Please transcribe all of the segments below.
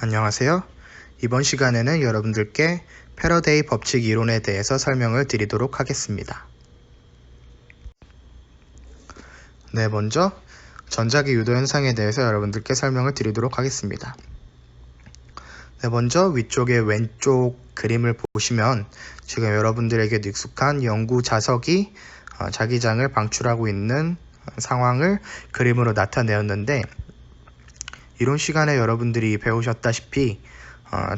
안녕하세요. 이번 시간에는 여러분들께 패러데이 법칙 이론에 대해서 설명을 드리도록 하겠습니다. 네, 먼저 전자기 유도 현상에 대해서 여러분들께 설명을 드리도록 하겠습니다. 네, 먼저 위쪽에 왼쪽 그림을 보시면 지금 여러분들에게 익숙한 연구 자석이 자기장을 방출하고 있는 상황을 그림으로 나타내었는데, 이론 시간에 여러분들이 배우셨다시피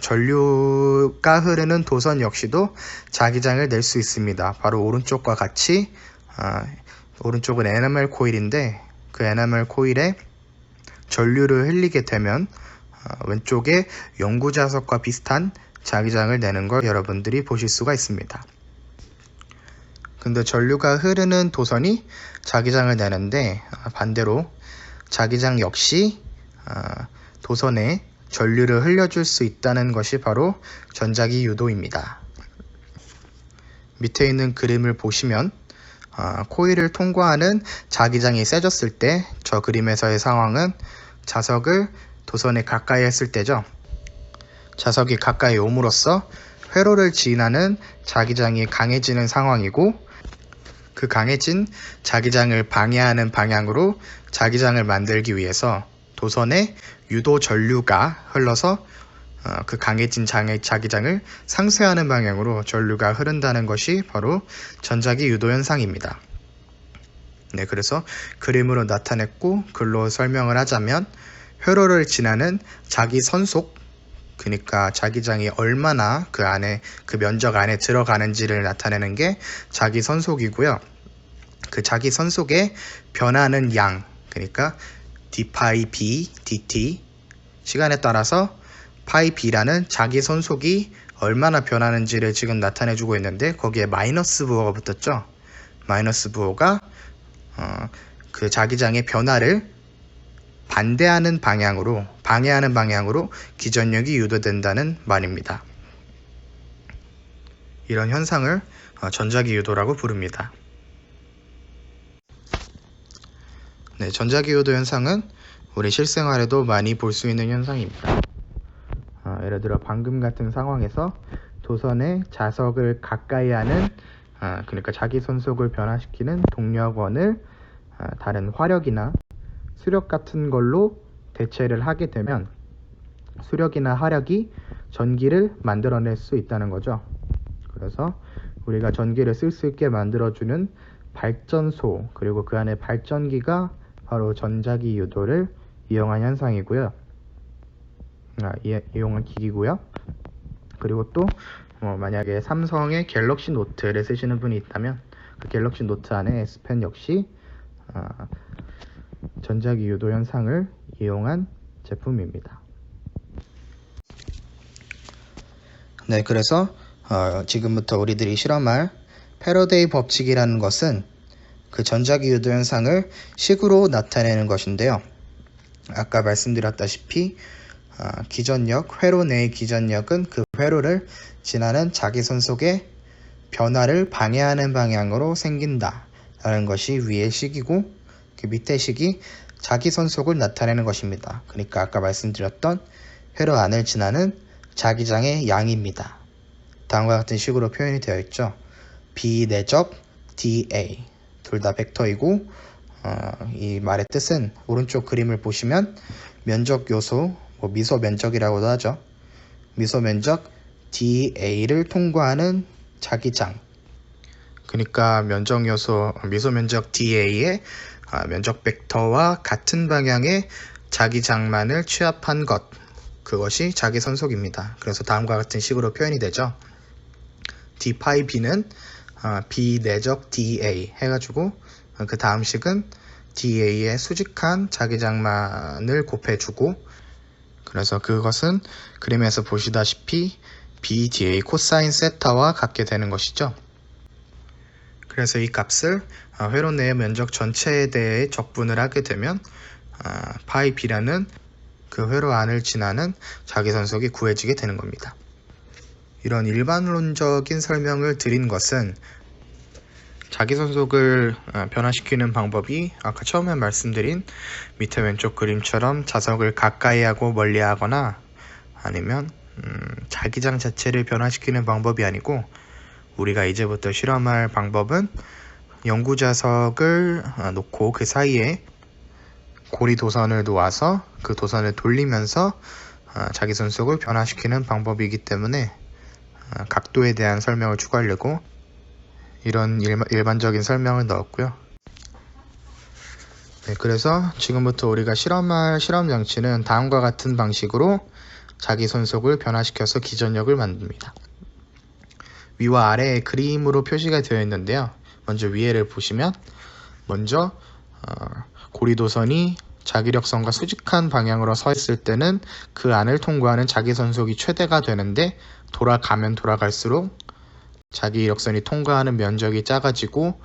전류가 흐르는 도선 역시도 자기장을 낼 수 있습니다. 바로 오른쪽과 같이 오른쪽은 에나멜 코일인데, 그 에나멜 코일에 전류를 흘리게 되면 왼쪽에 연구 자석과 비슷한 자기장을 내는 걸 여러분들이 보실 수가 있습니다. 근데 전류가 흐르는 도선이 자기장을 내는데, 반대로 자기장 역시 도선에 전류를 흘려줄 수 있다는 것이 바로 전자기 유도입니다. 밑에 있는 그림을 보시면 코일을 통과하는 자기장이 세졌을 때 저 그림에서의 상황은 자석을 도선에 가까이 했을 때죠. 자석이 가까이 옴으로써 회로를 지나는 자기장이 강해지는 상황이고, 그 강해진 자기장을 방해하는 방향으로 자기장을 만들기 위해서 도선에 유도 전류가 흘러서 그 강해진 자기장을 상쇄하는 방향으로 전류가 흐른다는 것이 바로 전자기 유도 현상입니다. 네, 그래서 그림으로 나타냈고 글로 설명을 하자면, 회로를 지나는 자기 선속, 그러니까 자기장이 얼마나 그 면적 안에 들어가는지를 나타내는 게 자기 선속이고요. 그 자기 선속에 변하는 양, 그러니까 d파이 b dt, 시간에 따라서 파이 b라는 자기 선속이 얼마나 변하는지를 지금 나타내주고 있는데, 거기에 마이너스 부호가 붙었죠. 마이너스 부호가 그 자기장의 변화를 방해하는 방향으로 기전력이 유도된다는 말입니다. 이런 현상을 전자기 유도라고 부릅니다. 네, 전자기 유도 현상은 우리 실생활에도 많이 볼 수 있는 현상입니다. 예를 들어 방금 같은 상황에서 도선에 자석을 가까이 하는, 그러니까 자기 선속을 변화시키는 동력원을 다른 화력이나 수력 같은 걸로 대체를 하게 되면 수력이나 화력이 전기를 만들어낼 수 있다는 거죠. 그래서 우리가 전기를 쓸 수 있게 만들어주는 발전소, 그리고 그 안에 발전기가 바로 전자기 유도를 이용한 현상이고요. 이용한 기기고요. 그리고 또 만약에 삼성의 갤럭시 노트를 쓰시는 분이 있다면 그 갤럭시 노트 안에 S펜 역시 전자기 유도 현상을 이용한 제품입니다. 네, 그래서 지금부터 우리들이 실험할 패러데이 법칙이라는 것은 그 전자기 유도 현상을 식으로 나타내는 것인데요. 아까 말씀드렸다시피 기전력, 회로 내의 기전력은 그 회로를 지나는 자기 선속의 변화를 방해하는 방향으로 생긴다 라는 것이 위의 식이고, 그 밑에 식이 자기 선속을 나타내는 것입니다. 그러니까 아까 말씀드렸던 회로 안을 지나는 자기장의 양입니다. 다음과 같은 식으로 표현이 되어 있죠. B 내적 dA, 둘 다 벡터이고, 이 말의 뜻은 오른쪽 그림을 보시면 면적 요소, 미소 면적이라고도 하죠. 미소 면적 dA를 통과하는 자기장, 그러니까 면적 요소 미소 면적 dA의 면적 벡터와 같은 방향의 자기장만을 취합한 것, 그것이 자기 선속입니다. 그래서 다음과 같은 식으로 표현이 되죠. d파이 b는 b 내적 dA 해가지고 그 다음 식은 dA의 수직한 자기장만을 곱해주고, 그래서 그것은 그림에서 보시다시피 bda 코사인 세타와 같게 되는 것이죠. 그래서 이 값을 회로 내의 면적 전체에 대해 적분을 하게 되면 파이 b라는 그 회로 안을 지나는 자기 선속이 구해지게 되는 겁니다. 이런 일반론적인 설명을 드린 것은 자기 선속을 변화시키는 방법이 아까 처음에 말씀드린 밑에 왼쪽 그림처럼 자석을 가까이 하고 멀리 하거나 아니면 자기장 자체를 변화시키는 방법이 아니고, 우리가 이제부터 실험할 방법은 연구 자석을 놓고 그 사이에 고리 도선을 놓아서 그 도선을 돌리면서 자기 손속을 변화시키는 방법이기 때문에 각도에 대한 설명을 추가하려고 이런 일반적인 설명을 넣었고요. 네, 그래서 지금부터 우리가 실험할 실험 장치는 다음과 같은 방식으로 자기 손속을 변화시켜서 기전력을 만듭니다. 위와 아래에 그림으로 표시가 되어 있는데요. 먼저 위에를 보시면, 먼저 고리도선이 자기력선과 수직한 방향으로 서 있을 때는 그 안을 통과하는 자기 손속이 최대가 되는데, 돌아가면 돌아갈수록 자기력선이 통과하는 면적이 작아지고,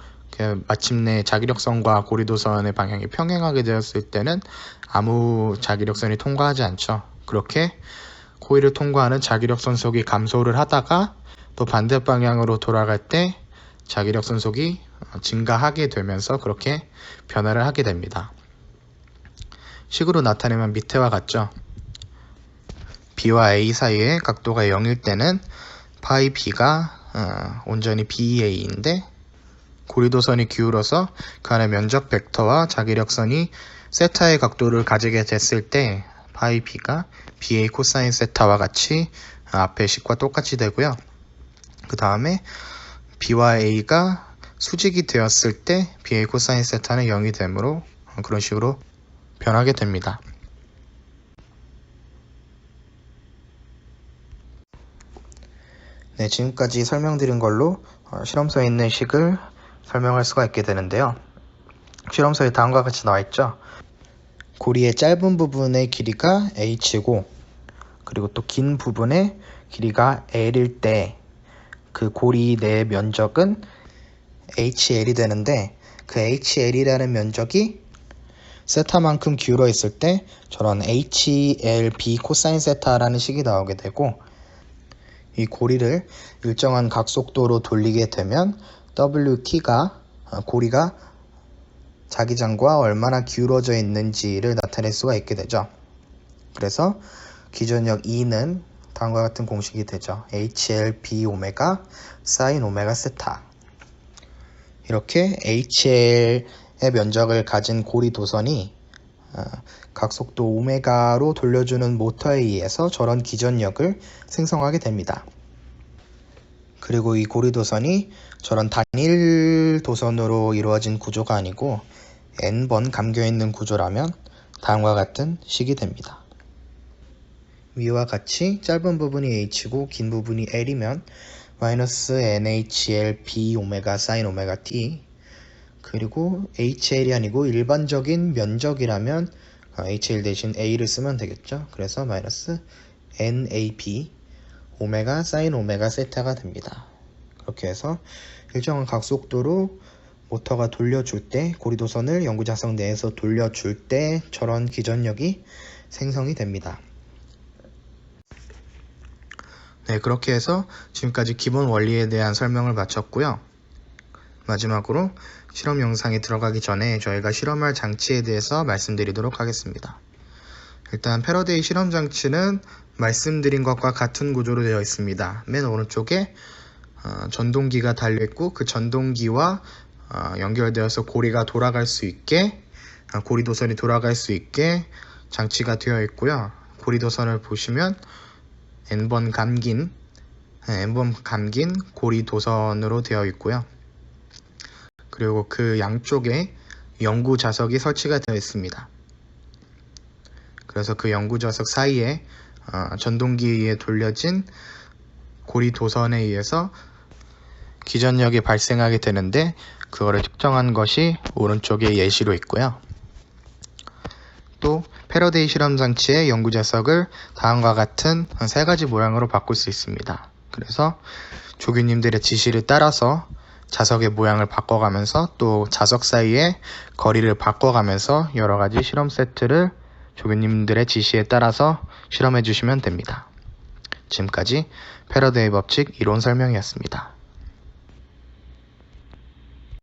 마침내 자기력선과 고리도선의 방향이 평행하게 되었을 때는 아무 자기력선이 통과하지 않죠. 그렇게 코일을 통과하는 자기력선 속이 감소를 하다가 또 반대 방향으로 돌아갈 때 자기력선 속이 증가하게 되면서 그렇게 변화를 하게 됩니다. 식으로 나타내면 밑에와 같죠. B와 A 사이의 각도가 0일 때는 파이 B가 온전히 BA인데, 고리도선이 기울어서 그 안에 면적 벡터와 자기력선이 세타의 각도를 가지게 됐을 때 파이 B가 BA 코사인 세타와 같이 앞의 식과 똑같이 되고요. 그 다음에 B와 A가 수직이 되었을 때 BA 코사인 세타는 0이 되므로 그런 식으로 변하게 됩니다. 네, 지금까지 설명드린 걸로 실험서에 있는 식을 설명할 수가 있게 되는데요. 실험서에 다음과 같이 나와 있죠. 고리의 짧은 부분의 길이가 h고, 그리고 또 긴 부분의 길이가 l일 때 그 고리 내 면적은 hl이 되는데, 그 hl이라는 면적이 세타만큼 기울어 있을 때 저런 hlb 코사인 세타라는 식이 나오게 되고, 이 고리를 일정한 각속도로 돌리게 되면 wt가 고리가 자기장과 얼마나 기울어져 있는지를 나타낼 수가 있게 되죠. 그래서 기전력 E는 다음과 같은 공식이 되죠. HLB 오메가 사인 오메가 세타. 이렇게 HL의 면적을 가진 고리 도선이 각속도 오메가로 돌려주는 모터에 의해서 저런 기전력을 생성하게 됩니다. 그리고 이 고리 도선이 저런 단일 도선으로 이루어진 구조가 아니고 n번 감겨있는 구조라면 다음과 같은 식이 됩니다. 위와 같이 짧은 부분이 h고 긴 부분이 l이면 마이너스 nhlb 오메가 사인 오메가 t, 그리고 hl이 아니고 일반적인 면적이라면 hl 대신 a를 쓰면 되겠죠. 그래서 마이너스 nab 오메가 사인 오메가 세타가 됩니다. 그렇게 해서 일정한 각속도로 모터가 돌려줄 때, 고리도선을 연구자석 내에서 돌려줄 때 저런 기전력이 생성이 됩니다. 네, 그렇게 해서 지금까지 기본 원리에 대한 설명을 마쳤고요. 마지막으로 실험 영상에 들어가기 전에 저희가 실험할 장치에 대해서 말씀드리도록 하겠습니다. 일단 패러데이 실험 장치는 말씀드린 것과 같은 구조로 되어 있습니다. 맨 오른쪽에 전동기가 달려있고, 그 전동기와 연결되어서 고리가 돌아갈 수 있게, 고리도선이 돌아갈 수 있게 장치가 되어 있고요. 고리도선을 보시면 n번 감긴 고리도선으로 되어 있고요. 그리고 그 양쪽에 연구 자석이 설치가 되어 있습니다. 그래서 그 연구 자석 사이에 전동기에 돌려진 고리도선에 의해서 기전력이 발생하게 되는데, 그거를 측정한 것이 오른쪽에 예시로 있고요. 또 패러데이 실험 장치의 연구 자석을 다음과 같은 세 가지 모양으로 바꿀 수 있습니다. 그래서 조교님들의 지시를 따라서 자석의 모양을 바꿔가면서 또 자석 사이의 거리를 바꿔가면서 여러 가지 실험 세트를 조교님들의 지시에 따라서 실험해 주시면 됩니다. 지금까지 패러데이 법칙 이론 설명이었습니다.